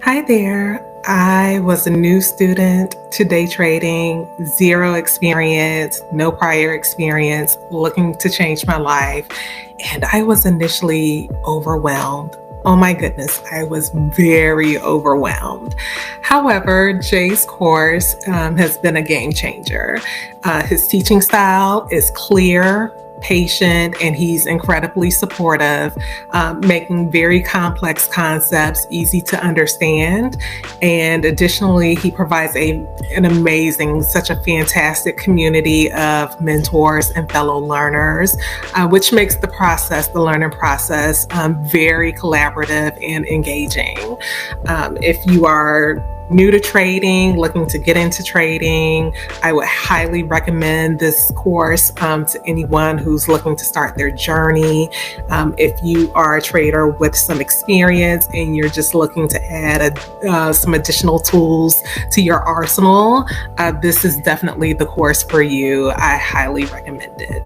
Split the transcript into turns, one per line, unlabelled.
Hi there. I was a new student to day trading, zero experience, no prior experience, looking to change my life. And I was initially overwhelmed. Oh my goodness, I was very overwhelmed. However, Jay's course has been a game changer. His teaching style is clear, patient, and he's incredibly supportive, making very complex concepts easy to understand. And additionally, he provides an amazing, such a fantastic community of mentors and fellow learners, which makes the learning process, very collaborative and engaging. If you are new to trading, looking to get into trading, I would highly recommend this course to anyone who's looking to start their journey. If you are a trader with some experience and you're just looking to add some additional tools to your arsenal, this is definitely the course for you. I highly recommend it.